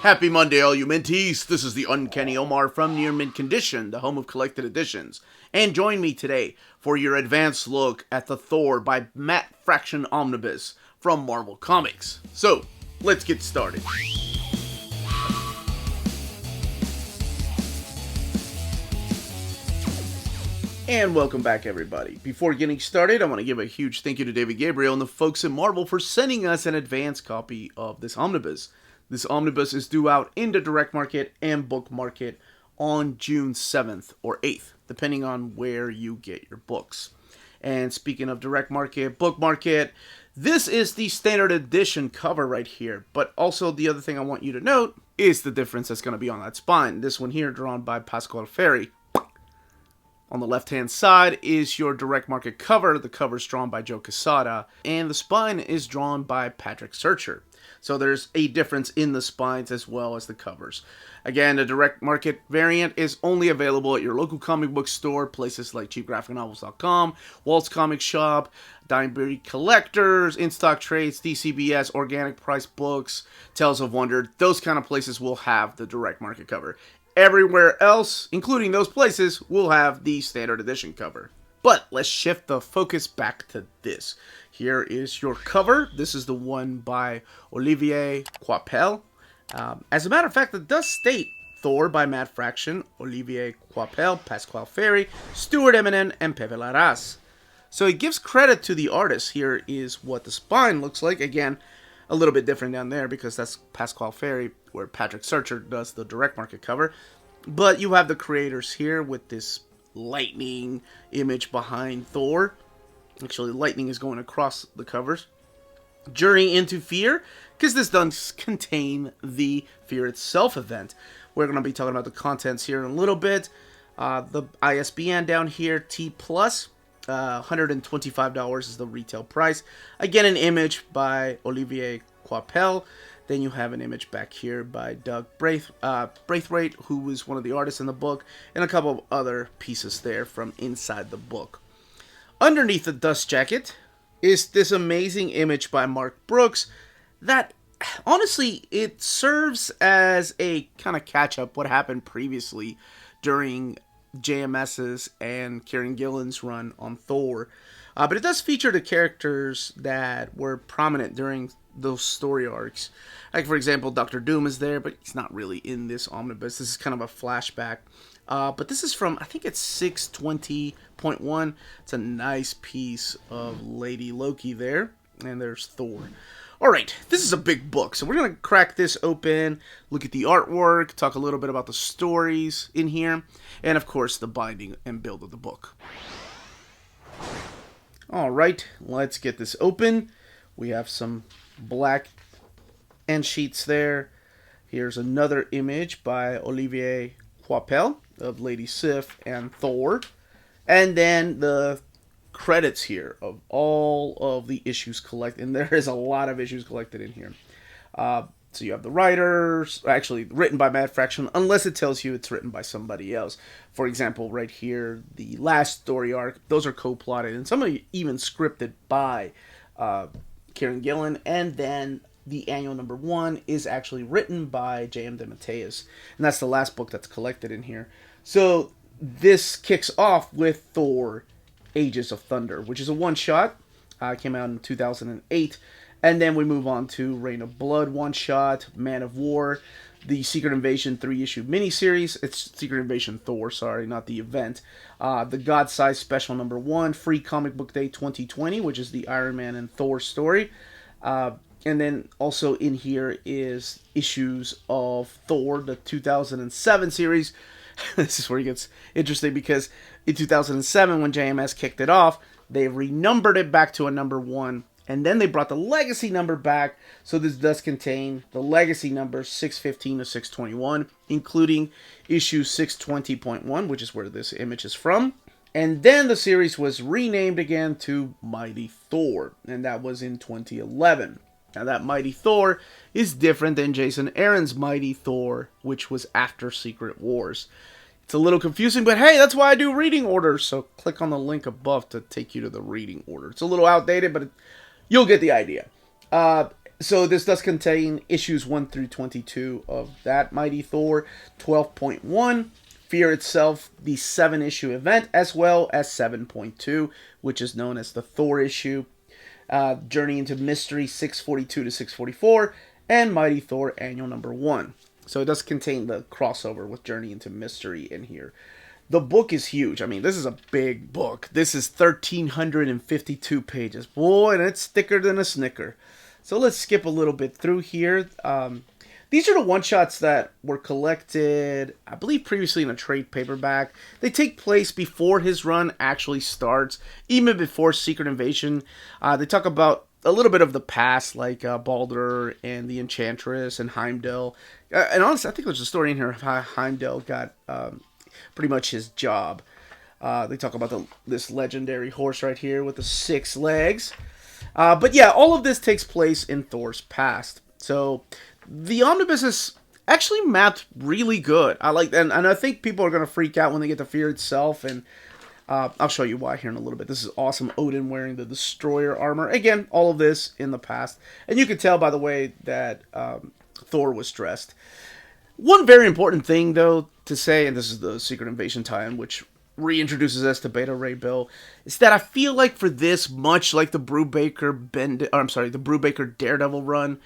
Happy Monday, all you minties. This is the Uncanny Omar from Near Mint Condition, the home of collected editions. And join me today for your advanced look at the Thor by Matt Fraction Omnibus from Marvel Comics. So, let's get started. And welcome back, everybody. Before getting started, I want to give a huge thank you to David Gabriel and the folks at Marvel for sending us an advanced copy of this omnibus. This omnibus is due out in the direct market and book market on June 7th or 8th, depending on where you get your books. And speaking of direct market, book market, this is the standard edition cover right here. But also the other thing I want you to note is the difference that's going to be on that spine. This one here drawn by Pasquale Ferry. On the left-hand side is your direct market cover. The cover is drawn by Joe Quesada, and the spine is drawn by Patrick Searcher. So there's a difference in the spines as well as the covers. Again, the direct market variant is only available at your local comic book store, places like cheapgraphicnovels.com, Walt's Comic Shop, Dime Beauty Collectors, In-Stock Trades, DCBS, Organic Price Books, Tales of Wonder. Those kind of places will have the direct market cover. Everywhere else, including those places, will have the standard edition cover. But let's shift the focus back to this. Here is your cover. This is the one by Olivier Coipel. As a matter of fact, it does state Thor by Matt Fraction, Olivier Coipel, Pasquale Ferry, Stuart Eminem, and Pepe Larraz. So it gives credit to the artist. Here is what the spine looks like. Again, a little bit different down there because that's Pasquale Ferry, where Patrick Searcher does the direct market cover. But you have the creators here with this lightning image behind Thor. Actually, lightning is going across the covers. Journey into Fear, because this does contain the Fear Itself event. We're going to be talking about the contents here in a little bit. The ISBN down here, T+, $125 is the retail price. Again, an image by Olivier Coipel. Then you have an image back here by Doug Braithwaite, who was one of the artists in the book, and a couple of other pieces there from inside the book. Underneath the dust jacket is this amazing image by Mark Brooks that, honestly, it serves as a kind of catch-up what happened previously during JMS's and Kieran Gillen's run on Thor. But it does feature the characters that were prominent during those story arcs. Like, for example, Doctor Doom is there, but he's not really in this omnibus. This is kind of a flashback. But this is from, I think it's 620.1. It's a nice piece of Lady Loki there. And there's Thor. Alright, this is a big book, so we're going to crack this open, look at the artwork, talk a little bit about the stories in here, and of course the binding and build of the book. Alright, let's get this open. We have some black end sheets there. Here's another image by Olivier Coipel of Lady Sif and Thor. And then the credits here of all of the issues collected, and there is a lot of issues collected in here. So you have the writers, actually written by Matt Fraction, unless it tells you it's written by somebody else. For example, right here, the last story arc, those are co-plotted, and some are even scripted by Kieran Gillen, and then the annual number 1 is actually written by J.M. DeMatteis, and that's the last book that's collected in here. So this kicks off with Thor Ages of Thunder, which is a one-shot. Came out in 2008. And then we move on to Reign of Blood one-shot, Man of War, the Secret Invasion 3-issue miniseries. It's Secret Invasion Thor, sorry, not the event. The God-Size Special number 1, Free Comic Book Day 2020, which is the Iron Man and Thor story. And then also in here is issues of Thor, the 2007 series. This is where it gets interesting because in 2007, when JMS kicked it off, they renumbered it back to a number 1, and then they brought the legacy number back, so this does contain the legacy numbers 615 to 621, including issue 620.1, which is where this image is from. And then the series was renamed again to Mighty Thor, and that was in 2011. Now that Mighty Thor is different than Jason Aaron's Mighty Thor, which was after Secret Wars. It's a little confusing, but hey, that's why I do reading orders, so click on the link above to take you to the reading order. It's a little outdated, but you'll get the idea. So this does contain issues 1 through 22 of that Mighty Thor, 12.1, Fear Itself, the 7-issue event, as well as 7.2, which is known as the Thor issue, Journey into Mystery 642 to 644, and Mighty Thor Annual Number 1. So it does contain the crossover with Journey into Mystery in here. The book is huge. I mean, this is a big book. This is 1,352 pages. Boy, and it's thicker than a Snicker. So let's skip a little bit through here. These are the one-shots that were collected, I believe, previously in a trade paperback. They take place before his run actually starts, even before Secret Invasion. They talk about a little bit of the past, like Baldur and the Enchantress and Heimdall. And honestly, I think there's a story in here of how Heimdall got pretty much his job. They talk about this legendary horse right here with the 6 legs. But yeah, all of this takes place in Thor's past. So the omnibus is actually mapped really good. I like that, and I think people are going to freak out when they get to Fear Itself, and I'll show you why here in a little bit. This is awesome. Odin wearing the Destroyer armor. Again, all of this in the past. And you can tell by the way that Thor was dressed. One very important thing, though, to say, and this is the Secret Invasion tie-in, which reintroduces us to Beta Ray Bill, is that I feel like for this, much like the Brubaker Daredevil run,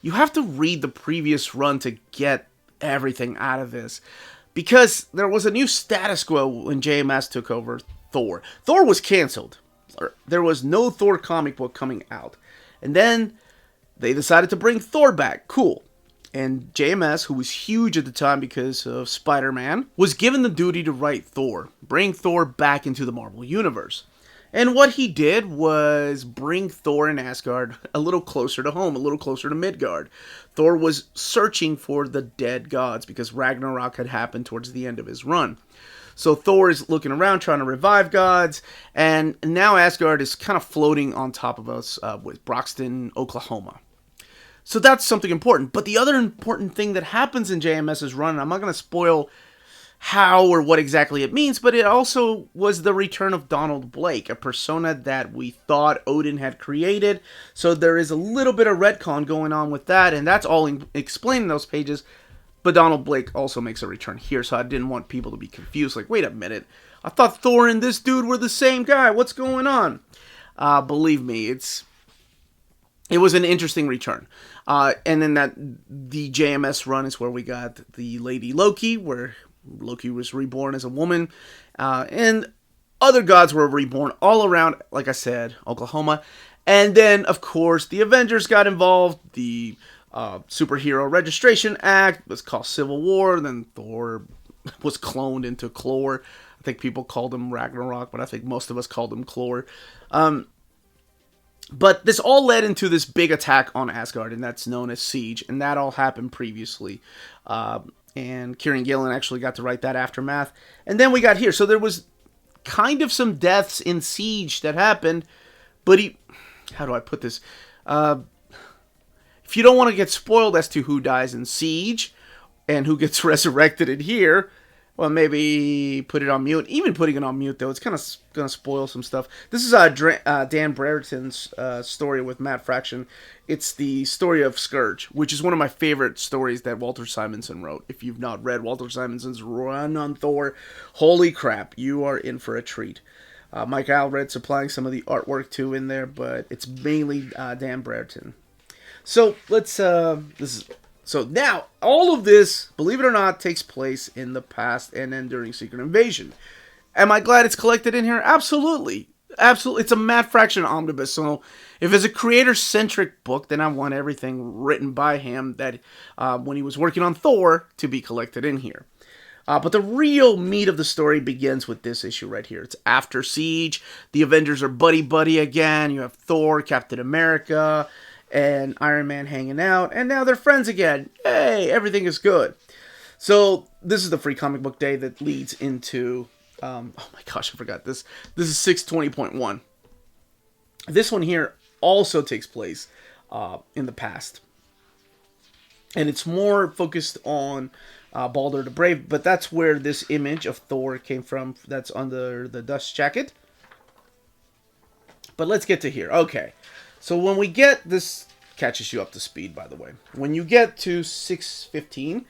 you have to read the previous run to get everything out of this. Because there was a new status quo when JMS took over Thor. Thor was canceled. There was no Thor comic book coming out. And then they decided to bring Thor back. Cool. And JMS, who was huge at the time because of Spider-Man, was given the duty to write Thor, bring Thor back into the Marvel Universe. And what he did was bring Thor and Asgard a little closer to home, a little closer to Midgard. Thor was searching for the dead gods because Ragnarok had happened towards the end of his run. So Thor is looking around trying to revive gods, and now Asgard is kind of floating on top of us with Broxton, Oklahoma. So that's something important. But the other important thing that happens in JMS's run, and I'm not going to spoil how or what exactly it means, but it also was the return of Donald Blake, a persona that we thought Odin had created. So there is a little bit of retcon going on with that, and that's all explained in those pages. But Donald Blake also makes a return here, so I didn't want people to be confused. Like, wait a minute, I thought Thor and this dude were the same guy. What's going on? Believe me, it was an interesting return. And then the JMS run is where we got the Lady Loki, where Loki was reborn as a woman. And other gods were reborn all around, like I said, Oklahoma. And then, of course, the Avengers got involved. The Superhero Registration Act was called Civil War. Then Thor was cloned into Clor. I think people called him Ragnarok, but I think most of us called him Clor. But this all led into this big attack on Asgard, and that's known as Siege, and that all happened previously. And Kieran Gillen actually got to write that aftermath. And then we got here. So there was kind of some deaths in Siege that happened, but how do I put this? If you don't want to get spoiled as to who dies in Siege and who gets resurrected in here, well, maybe put it on mute. Even putting it on mute, though, it's kind of going to spoil some stuff. This is Dan Brereton's story with Matt Fraction. It's the story of Scourge, which is one of my favorite stories that Walter Simonson wrote. If you've not read Walter Simonson's run on Thor, holy crap, you are in for a treat. Mike Allred supplying some of the artwork, too, in there, but it's mainly Dan Brereton. So, So now, all of this, believe it or not, takes place in the past and then during Secret Invasion. Am I glad it's collected in here? Absolutely. Absolutely. It's a Matt Fraction Omnibus, so if it's a creator-centric book, then I want everything written by him that when he was working on Thor to be collected in here. But the real meat of the story begins with this issue right here. It's after Siege. The Avengers are buddy-buddy again. You have Thor, Captain America, and Iron Man hanging out, and now they're friends again. Hey, everything is good. So this is the free comic book day that leads into, oh my gosh, I forgot this. This is 620.1. This one here also takes place in the past, and it's more focused on Baldur the Brave, but that's where this image of Thor came from. That's under the dust jacket. But let's get to here. Okay. So when we get this catches you up to speed, by the way. When you get to 615,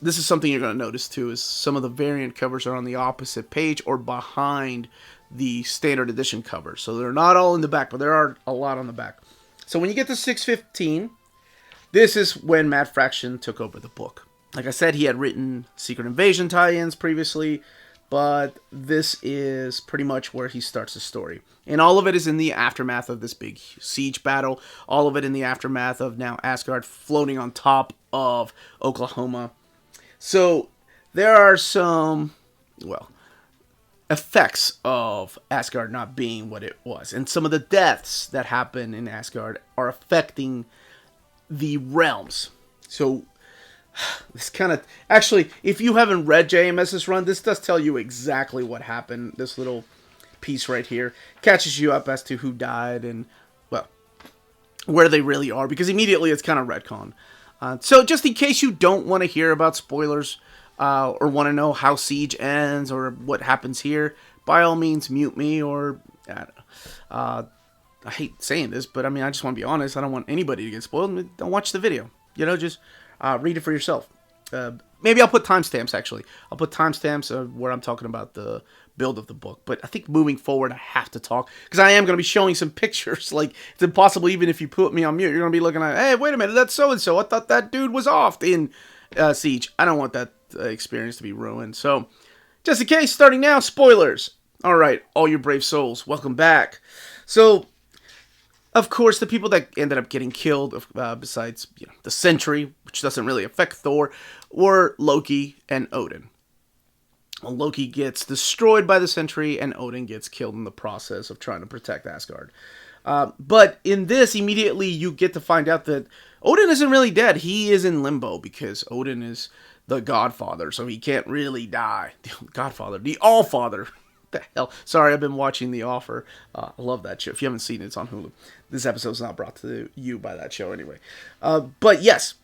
this is something you're going to notice too, is some of the variant covers are on the opposite page or behind the standard edition cover. So they're not all in the back, but there are a lot on the back. So when you get to 615, this is when Matt Fraction took over the book. Like I said, he had written Secret Invasion tie-ins previously, but this is pretty much where he starts the story. And all of it is in the aftermath of this big siege battle. All of it in the aftermath of now Asgard floating on top of Oklahoma. So there are some, well, effects of Asgard not being what it was. And some of the deaths that happen in Asgard are affecting the realms. So this kind of, actually, if you haven't read JMS's run, this does tell you exactly what happened. This little piece right here catches you up as to who died and, well, where they really are, because immediately it's kind of retcon. So just in case you don't want to hear about spoilers or want to know how Siege ends or what happens here, by all means mute me, or I hate saying this, but I mean, I just want to be honest. I don't want anybody to get spoiled. Don't watch the video. You know, just read it for yourself. Maybe I'll put timestamps, actually. I'll put timestamps where I'm talking about the build of the book. But I think moving forward, I have to talk, because I am going to be showing some pictures. Like, it's impossible, even if you put me on mute, you're going to be looking at, hey, wait a minute, that's so-and-so. I thought that dude was off in Siege. I don't want that experience to be ruined. So, just in case, starting now, spoilers. All right, all you brave souls, welcome back. So, of course, the people that ended up getting killed, besides the Sentry, which doesn't really affect Thor, were Loki and Odin. Well, Loki gets destroyed by the Sentry, and Odin gets killed in the process of trying to protect Asgard. But in this, immediately you get to find out that Odin isn't really dead. He is in limbo, because Odin is the Godfather, so he can't really die. The Godfather, the Allfather. The hell? Sorry, I've been watching The Offer. I love that show. If you haven't seen it, it's on Hulu. This episode's not brought to you by that show anyway. But yes,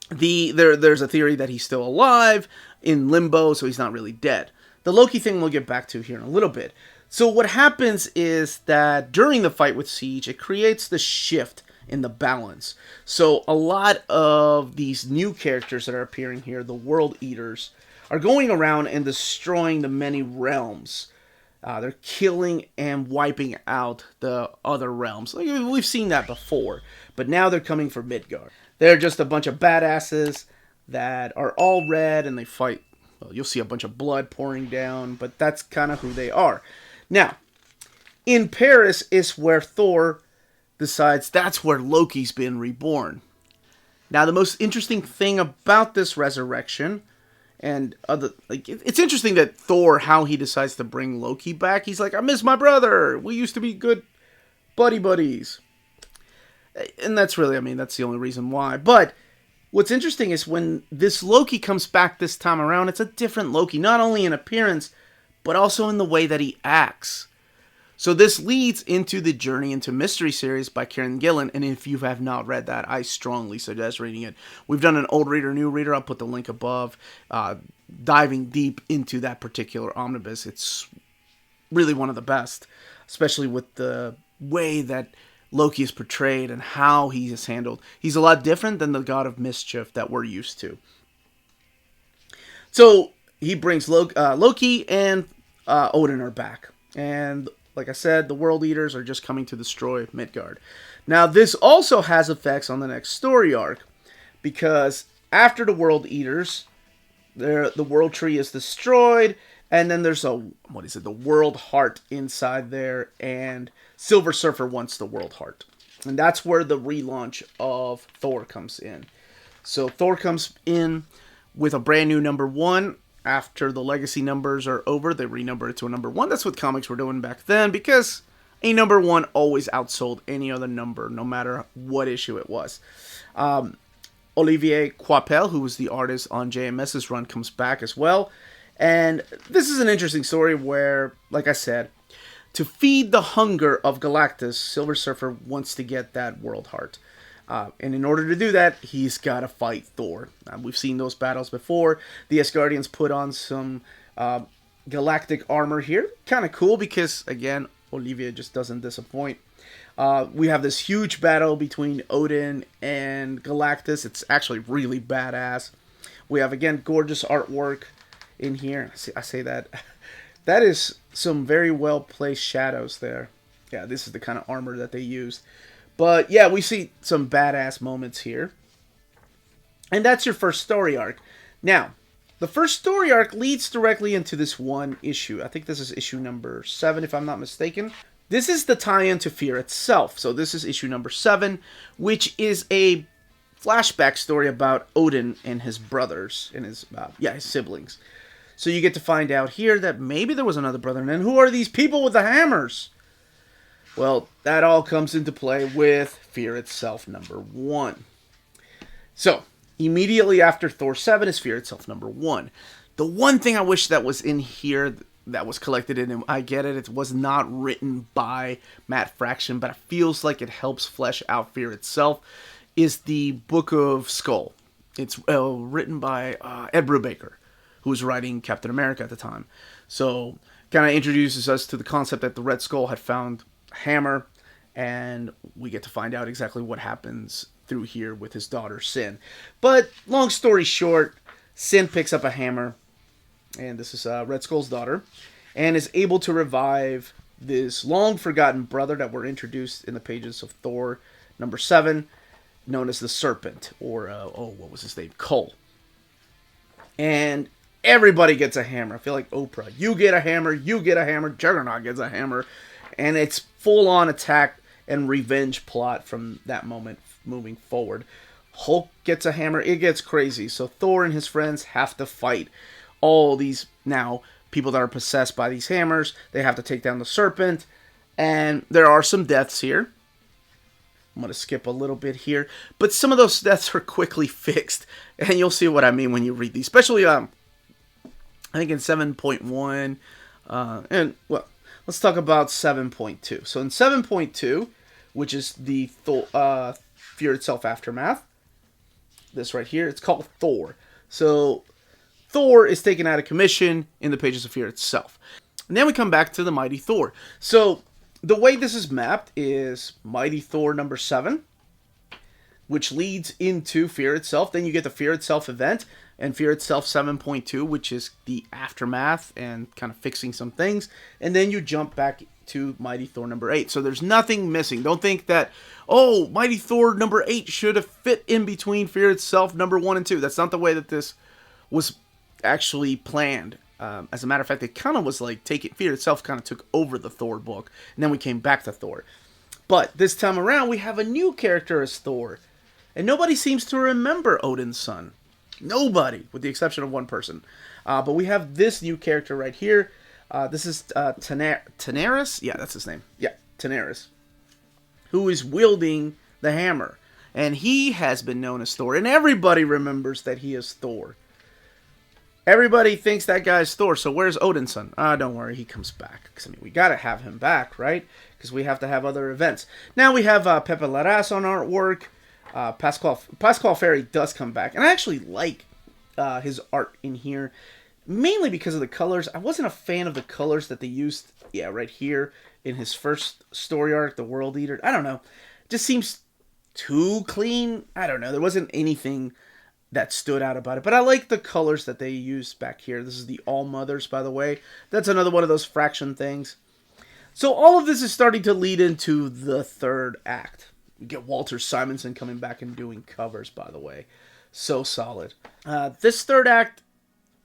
there's a theory that he's still alive in limbo, so he's not really dead. The Loki thing we'll get back to here in a little bit. So what happens is that during the fight with Siege, it creates the shift in the balance. So a lot of these new characters that are appearing here, the World Eaters, are going around and destroying the many realms. They're killing and wiping out the other realms. We've seen that before, but now they're coming for Midgard. They're just a bunch of badasses that are all red, and they fight. Well, you'll see a bunch of blood pouring down, but that's kind of who they are. Now, in Paris is where Thor decides that's where Loki's been reborn. Now, the most interesting thing about this resurrection, and it's interesting that Thor, how he decides to bring Loki back. He's like, I miss my brother. We used to be good buddies. And that's really, that's the only reason why. But what's interesting is when this Loki comes back this time around, it's a different Loki. Not only in appearance, but also in the way that he acts. So this leads into the Journey into Mystery series by Kieran Gillen, and if you have not read that, I strongly suggest reading it. We've done an old reader, new reader. I'll put the link above, diving deep into that particular omnibus. It's really one of the best, especially with the way that Loki is portrayed and how he is handled. He's a lot different than the god of mischief that we're used to. So he brings Loki and Odin are back, and like I said, the World Eaters are just coming to destroy Midgard. Now, this also has effects on the next story arc, because after the World Eaters, the World Tree is destroyed, and then there's the World Heart inside there, and Silver Surfer wants the World Heart. And that's where the relaunch of Thor comes in. So Thor comes in with a brand new number 1. After the legacy numbers are over, they renumber it to a number 1. That's what comics were doing back then, because a number 1 always outsold any other number, no matter what issue it was. Olivier Coipel, who was the artist on JMS's run, comes back as well. And this is an interesting story where, like I said, to feed the hunger of Galactus, Silver Surfer wants to get that World Heart. And in order to do that, he's got to fight Thor. We've seen those battles before. The Asgardians put on some galactic armor here. Kind of cool because, again, Olivia just doesn't disappoint. We have this huge battle between Odin and Galactus. It's actually really badass. We have, again, gorgeous artwork in here. I say that. That is some very well placed shadows there. Yeah, this is the kind of armor that they used. But yeah, we see some badass moments here. And that's your first story arc. Now, the first story arc leads directly into this one issue. I think this is issue number 7, if I'm not mistaken. This is the tie-in to Fear itself. So this is issue number 7, which is a flashback story about Odin and his brothers and his siblings. So you get to find out here that maybe there was another brother. And then who are these people with the hammers? Well, that all comes into play with Fear itself number 1. So, immediately after Thor 7 is Fear itself number 1. The one thing I wish that was in here that was collected in, and I get it, it was not written by Matt Fraction, but it feels like it helps flesh out Fear itself, is the Book of Skull. It's written by Ed Brubaker, who was writing Captain America at the time. So, kind of introduces us to the concept that the Red Skull had found a hammer, and we get to find out exactly what happens through here with his daughter, Sin. But, long story short, Sin picks up a hammer, and this is Red Skull's daughter, and is able to revive this long-forgotten brother that were introduced in the pages of Thor number 7, known as the Serpent, or, what was his name? Cole. And everybody gets a hammer. I feel like Oprah. You get a hammer, Juggernaut gets a hammer, and it's full-on attack and revenge plot from that moment moving forward. Hulk gets a hammer. It gets crazy. So Thor and his friends have to fight all these now people that are possessed by these hammers. They have to take down the Serpent, and there are some deaths here. I'm going to skip a little bit here, but some of those deaths are quickly fixed, and you'll see what I mean when you read these. Especially, I think in 7.1, and well, let's talk about 7.2. So in 7.2, which is the Fear itself aftermath, this right here, it's called Thor. So Thor is taken out of commission in the pages of Fear itself. And then we come back to the Mighty Thor. So the way this is mapped is Mighty Thor number 7, which leads into Fear itself. Then you get the Fear itself event and Fear itself 7.2, which is the aftermath and kind of fixing some things. And then you jump back to Mighty Thor number 8. So there's nothing missing. Don't think that, oh, Mighty Thor number 8 should have fit in between Fear itself number 1 and 2. That's not the way that this was actually planned. As a matter of fact, it kind of was like Fear itself kind of took over the Thor book, and then we came back to Thor. But this time around, we have a new character as Thor, and nobody seems to remember Odin's son. Nobody, with the exception of one person. But we have this new character right here. This is Daenerys? Yeah, that's his name. Yeah, Daenerys. Who is wielding the hammer. And he has been known as Thor, and everybody remembers that he is Thor. Everybody thinks that guy's Thor, so where's Odin's son? Don't worry, he comes back. Because, we gotta have him back, right? Because we have to have other events. Now we have Pepe Larraz on artwork. Pascal Ferry does come back. And I actually like his art in here, mainly because of the colors. I wasn't a fan of the colors that they used, right here in his first story arc, The World Eater. I don't know. It just seems too clean. I don't know. There wasn't anything that stood out about it. But I like the colors that they used back here. This is the All Mothers, by the way. That's another one of those Fraction things. So all of this is starting to lead into the third act. We get Walter Simonson coming back and doing covers, by the way. So solid. This third act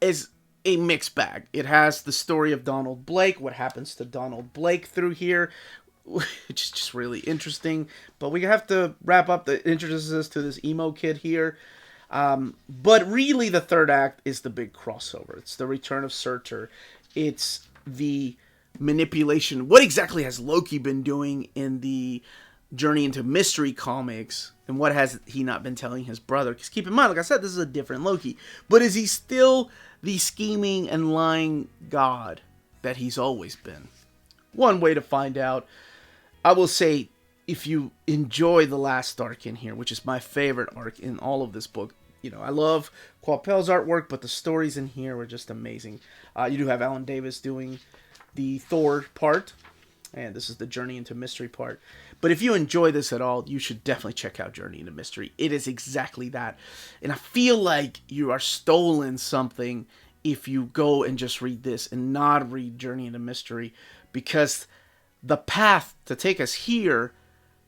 is a mixed bag. It has the story of Donald Blake, what happens to Donald Blake through here, which is just really interesting. But we have to wrap up. It introduces us to this emo kid here. But really the third act is the big crossover. It's the return of Surtur. It's the manipulation. What exactly has Loki been doing in the Journey into Mystery comics? And what has he not been telling his brother? Because keep in mind, like I said, this is a different Loki. But is he still the scheming and lying god that he's always been? One way to find out. I will say, if you enjoy the last arc in here, which is my favorite arc in all of this book, I love Coipel's artwork, but the stories in here were just amazing. You do have Alan Davis doing the Thor part, and this is the Journey into Mystery part. But if you enjoy this at all, you should definitely check out Journey into Mystery. It is exactly that. And I feel like you are stolen something if you go and just read this and not read Journey into Mystery, because the path to take us here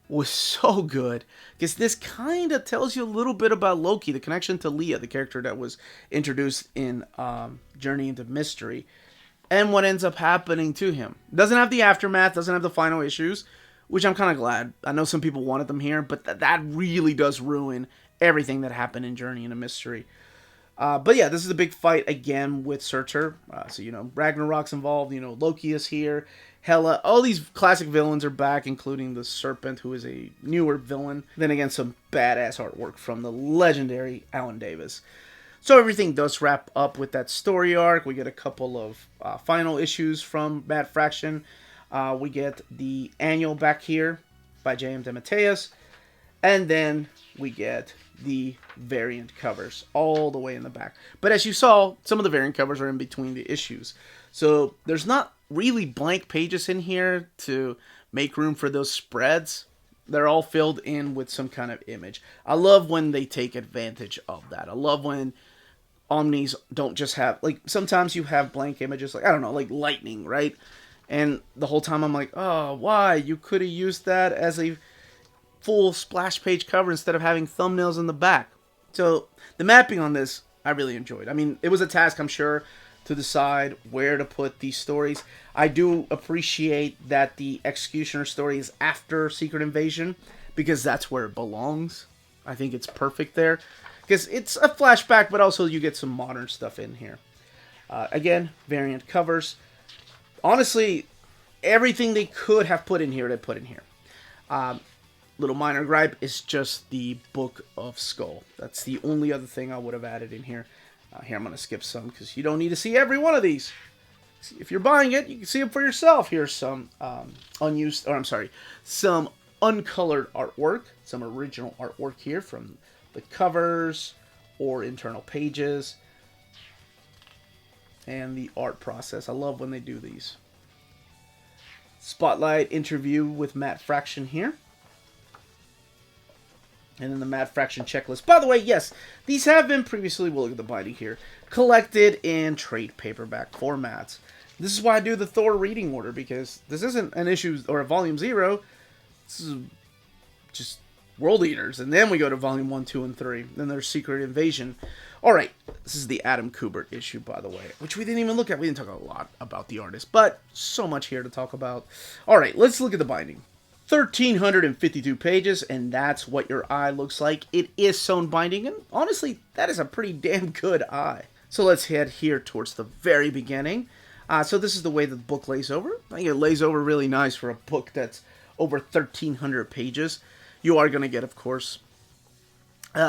was so good, because this kind of tells you a little bit about Loki, the connection to Leah, the character that was introduced in Journey into Mystery, and what ends up happening to him. Doesn't have the aftermath, doesn't have the final issues, which I'm kind of glad. I know some people wanted them here, but that really does ruin everything that happened in Journey into Mystery. But yeah, this is a big fight again with Surtur. So, Ragnarok's involved, Loki is here. Hela, all these classic villains are back, including the Serpent, who is a newer villain. Then again, some badass artwork from the legendary Alan Davis. So everything does wrap up with that story arc. We get a couple of final issues from Matt Fraction. We get the annual back here by J.M. DeMatteis. And then we get the variant covers all the way in the back. But as you saw, some of the variant covers are in between the issues. So there's not really blank pages in here to make room for those spreads. They're all filled in with some kind of image. I love when they take advantage of that. I love when Omnis don't just have, sometimes you have blank images, like lightning, right? And the whole time I'm like, oh, why? You could have used that as a full splash page cover instead of having thumbnails in the back. So the mapping on this, I really enjoyed. I mean, it was a task, I'm sure, to decide where to put these stories. I do appreciate that the Executioner story is after Secret Invasion, because that's where it belongs. I think it's perfect there, because it's a flashback, but also you get some modern stuff in here. Again, variant covers. Honestly, everything they could have put in here, they put in here. Little minor gripe is just the Book of Skull. That's the only other thing I would have added in here. Here, I'm going to skip some, because you don't need to see every one of these. If you're buying it, you can see them for yourself. Here's some some uncolored artwork, some original artwork here from the covers or internal pages. And the art process. I love when they do these. Spotlight interview with Matt Fraction here. And then the Matt Fraction checklist. By the way, yes, these have been previously, we'll look at the binding here, collected in trade paperback formats. This is why I do the Thor reading order, because this isn't an issue or a volume 0. This is just World Eaters. And then we go to volume 1, 2, and 3. Then there's Secret Invasion. Alright, this is the Adam Kubert issue, by the way, which we didn't even look at. We didn't talk a lot about the artist, but so much here to talk about. Alright, let's look at the binding. 1,352 pages, and that's what your eye looks like. It is sewn binding, and honestly, that is a pretty damn good eye. So let's head here towards the very beginning. So this is the way the book lays over. I think it lays over really nice for a book that's over 1,300 pages. You are going to get, of course,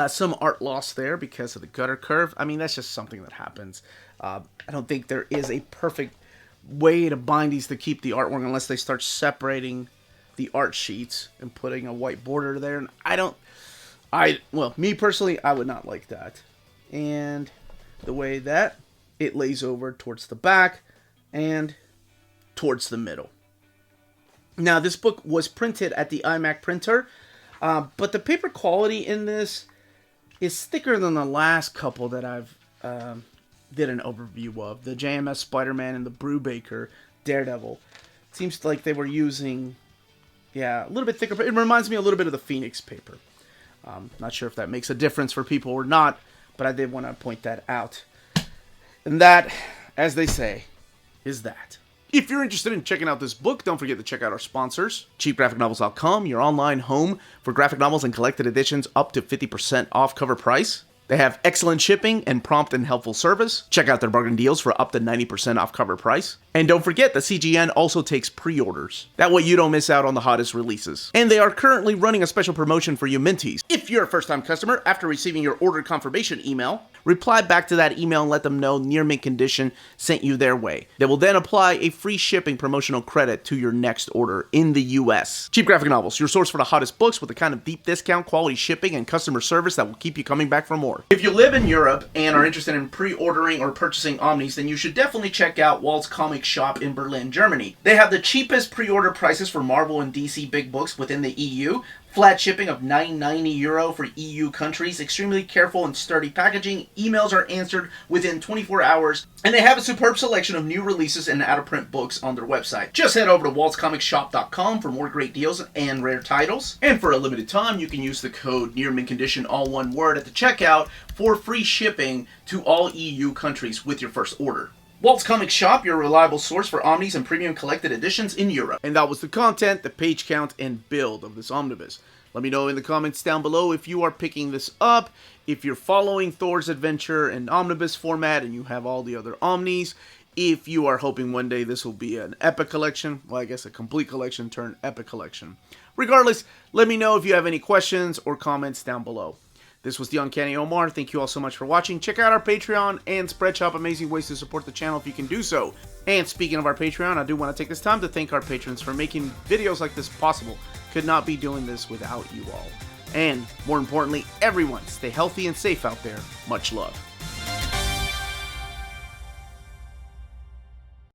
some art loss there because of the gutter curve. I mean, that's just something that happens. I don't think there is a perfect way to bind these to keep the artwork unless they start separating the art sheets and putting a white border there. And me personally, I would not like that. And the way that it lays over towards the back and towards the middle. Now, this book was printed at the iMac printer, but the paper quality in this is thicker than the last couple that I've did an overview of. The JMS Spider-Man and the Brubaker Daredevil. It seems like they were using, a little bit thicker. It reminds me a little bit of the Phoenix paper. Not sure if that makes a difference for people or not, but I did want to point that out. And that, as they say, is that. If you're interested in checking out this book, don't forget to check out our sponsors. CheapGraphicNovels.com, your online home for graphic novels and collected editions up to 50% off cover price. They have excellent shipping and prompt and helpful service. Check out their bargain deals for up to 90% off cover price. And don't forget that CGN also takes pre-orders. That way you don't miss out on the hottest releases. And they are currently running a special promotion for you Minties. If you're a first-time customer, after receiving your order confirmation email, reply back to that email and let them know Near Mint Condition sent you their way. They will then apply a free shipping promotional credit to your next order in the US. Cheap Graphic Novels, your source for the hottest books with the kind of deep discount, quality shipping, and customer service that will keep you coming back for more. If you live in Europe and are interested in pre-ordering or purchasing Omnis, then you should definitely check out Walt's Comic Shop in Berlin, Germany. They have the cheapest pre-order prices for Marvel and DC big books within the EU. Flat shipping of €9.90 for EU countries, extremely careful and sturdy packaging, emails are answered within 24 hours, and they have a superb selection of new releases and out-of-print books on their website. Just head over to waltzcomicshop.com for more great deals and rare titles. And for a limited time, you can use the code NEARMINTCONDITION, all one word, at the checkout for free shipping to all EU countries with your first order. Walt's Comic Shop, your reliable source for Omnis and premium collected editions in Europe. And that was the content, the page count, and build of this omnibus. Let me know in the comments down below if you are picking this up, if you're following Thor's adventure in omnibus format and you have all the other Omnis, if you are hoping one day this will be an epic collection, well, I guess a complete collection turned epic collection. Regardless, let me know if you have any questions or comments down below. This was the Uncanny Omar. Thank you all so much for watching. Check out our Patreon and Spreadshop. Amazing ways to support the channel if you can do so. And speaking of our Patreon, I do want to take this time to thank our patrons for making videos like this possible. Could not be doing this without you all. And more importantly, everyone, stay healthy and safe out there. Much love.